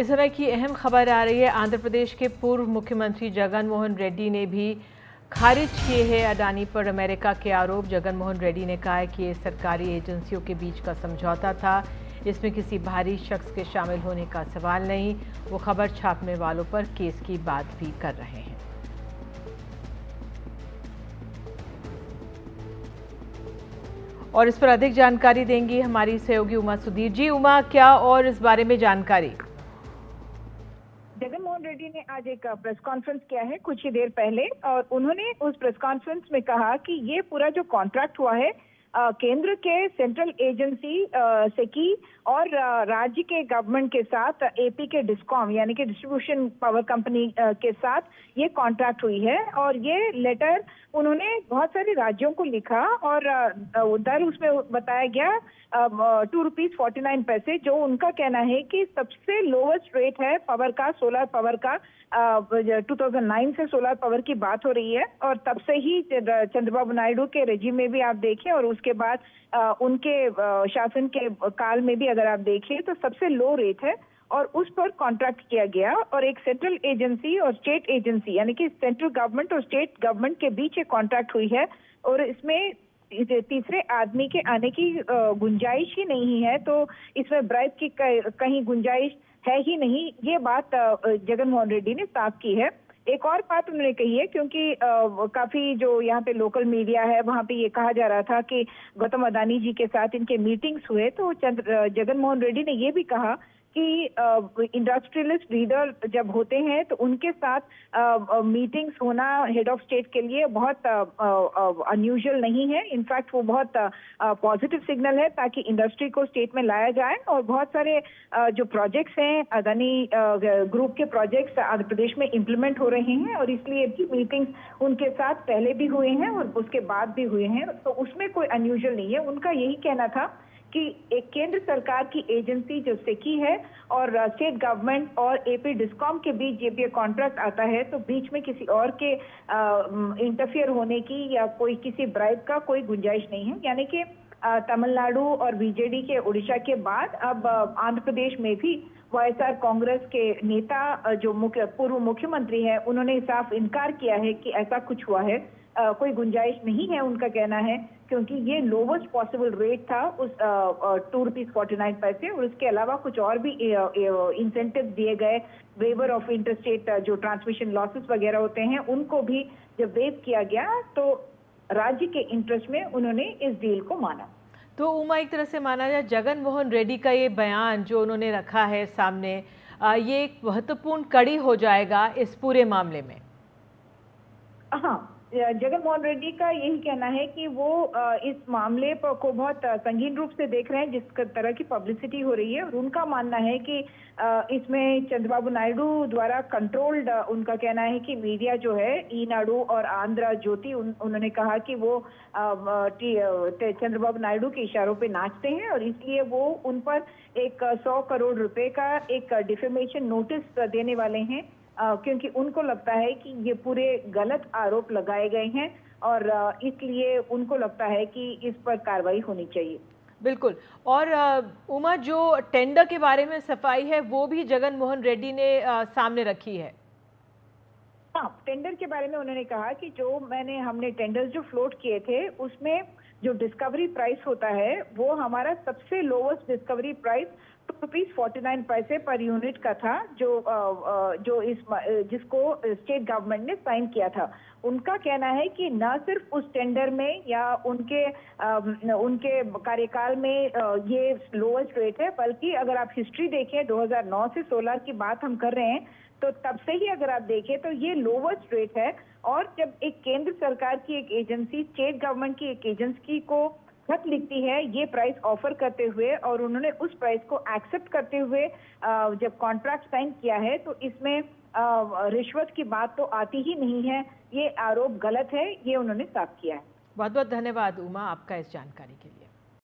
इस समय की अहम खबर आ रही है। आंध्र प्रदेश के पूर्व मुख्यमंत्री जगन मोहन रेड्डी ने भी खारिज किए हैं अडानी पर अमेरिका के आरोप। जगन मोहन रेड्डी ने कहा है कि ये सरकारी एजेंसियों के बीच का समझौता था, इसमें किसी बाहरी शख्स के शामिल होने का सवाल नहीं। वो खबर छापने वालों पर केस की बात भी कर रहे हैं। और इस पर अधिक जानकारी देंगी हमारी सहयोगी उमा सुधीर जी। उमा, क्या और इस बारे में जानकारी? जगन मोहन रेड्डी ने आज एक प्रेस कॉन्फ्रेंस किया है कुछ ही देर पहले, और उन्होंने उस प्रेस कॉन्फ्रेंस में कहा कि ये पूरा जो कॉन्ट्रैक्ट हुआ है केंद्र के सेंट्रल एजेंसी से की और राज्य के गवर्नमेंट के साथ एपी के डिस्कॉम यानी कि डिस्ट्रीब्यूशन पावर कंपनी के साथ ये कॉन्ट्रैक्ट हुई है। और ये लेटर उन्होंने बहुत सारे राज्यों को लिखा और उधर उसमें बताया गया ₹2.49, जो उनका कहना है कि सबसे लोवेस्ट रेट है पावर का, सोलर पावर का। 2009 से सोलर पावर की बात हो रही है और तब से ही चंद्रबाबू नायडू के रेजिम में भी आप देखें और उसके बाद उनके शासन के काल में भी अगर आप देखें तो सबसे लो रेट है। और उस पर कॉन्ट्रैक्ट किया गया और एक सेंट्रल एजेंसी और स्टेट एजेंसी यानी कि सेंट्रल गवर्नमेंट और स्टेट गवर्नमेंट के बीच एक कॉन्ट्रैक्ट हुई है और इसमें तीसरे आदमी के आने की गुंजाइश ही नहीं है। तो इसमें ब्राइब की कहीं गुंजाइश है ही नहीं, ये बात जगन मोहन रेड्डी ने साफ की है। एक और बात उन्होंने कही है, क्योंकि काफी जो यहाँ पे लोकल मीडिया है वहाँ पे ये कहा जा रहा था कि गौतम अडानी जी के साथ इनके मीटिंग्स हुए, तो जगन मोहन रेड्डी ने ये भी कहा कि इंडस्ट्रियलिस्ट लीडर जब होते हैं तो उनके साथ मीटिंग्स होना हेड ऑफ स्टेट के लिए बहुत अनयूजुअल नहीं है। इनफैक्ट वो बहुत पॉजिटिव सिग्नल है ताकि इंडस्ट्री को स्टेट में लाया जाए। और बहुत सारे जो प्रोजेक्ट्स हैं अडानी ग्रुप के प्रोजेक्ट्स आंध्र प्रदेश में इम्प्लीमेंट हो रहे हैं और इसलिए भी मीटिंग्स उनके साथ पहले भी हुए हैं और उसके बाद भी हुए हैं, तो उसमें कोई अनयूजुअल नहीं है। उनका यही कहना था कि एक केंद्र सरकार की एजेंसी जो सेकी है और स्टेट गवर्नमेंट और एपी डिस्कॉम के बीच जब ये कॉन्ट्रैक्ट आता है तो बीच में किसी और के इंटरफियर होने की या कोई किसी ब्राइब का कोई गुंजाइश नहीं है। यानी कि तमिलनाडु और बीजेडी के उड़ीसा के बाद अब आंध्र प्रदेश में भी वाईएसआर कांग्रेस के नेता जो पूर्व मुख्यमंत्री है उन्होंने साफ इनकार किया है कि ऐसा कुछ हुआ है। कोई गुंजाइश नहीं है उनका कहना है, क्योंकि ये लोवेस्ट पॉसिबल रेट था उस ₹2.49 और उसके अलावा कुछ और भी इंसेंटिव दिए गए। वेवर ऑफ इंटरस्टेट जो ट्रांसमिशन लॉसेस वगैरह होते हैं उनको भी जब वेव किया गया तो राज्य के इंटरेस्ट में उन्होंने इस डील को माना। तो उमा, एक तरह से माना जाए जगन मोहन रेड्डी का ये बयान जो उन्होंने रखा है सामने, ये एक महत्वपूर्ण कड़ी हो जाएगा इस पूरे मामले में। हाँ, जगन मोहन रेड्डी का यही कहना है कि वो इस मामले को बहुत संगीन रूप से देख रहे हैं जिस तरह की पब्लिसिटी हो रही है। और उनका मानना है कि इसमें चंद्रबाबू नायडू द्वारा कंट्रोल्ड, उनका कहना है कि मीडिया जो है ईनाडू और आंध्र ज्योति, उन्होंने कहा कि वो चंद्रबाबू नायडू के इशारों पे नाचते हैं और इसलिए वो उन पर एक 100 करोड़ रुपए का एक डिफेमेशन नोटिस देने वाले हैं, क्योंकि उनको लगता है कि ये पूरे गलत आरोप लगाए गए हैं और इसलिए उनको लगता है कि इस पर कार्रवाई होनी चाहिए। बिल्कुल। और उमा, जो टेंडर के बारे में सफाई है वो भी जगन मोहन रेड्डी ने सामने रखी है। हाँ, टेंडर के बारे में उन्होंने कहा कि जो हमने टेंडर्स जो फ्लोट किए थे उसमें जो डिस्कवरी प्राइस होता है वो हमारा सबसे lowest discovery price ₹2.49 per unit का था, जिसको स्टेट गवर्नमेंट ने साइन किया था। उनका कहना है कि न सिर्फ उस टेंडर में या उनके कार्यकाल में ये लोवेस्ट रेट है, बल्कि अगर आप हिस्ट्री देखें 2009 से सोलर की बात हम कर रहे हैं तो तब से ही अगर आप देखें तो ये लोवेस्ट रेट है। और जब एक केंद्र सरकार की एक एजेंसी स्टेट गवर्नमेंट की एक एजेंसी को खत लिखती है ये प्राइस ऑफर करते हुए और उन्होंने उस प्राइस को एक्सेप्ट करते हुए जब कॉन्ट्रैक्ट साइन किया है तो इसमें रिश्वत की बात तो आती ही नहीं है। ये आरोप गलत है, ये उन्होंने साफ किया है। बहुत बहुत धन्यवाद उमा आपका इस जानकारी के लिए।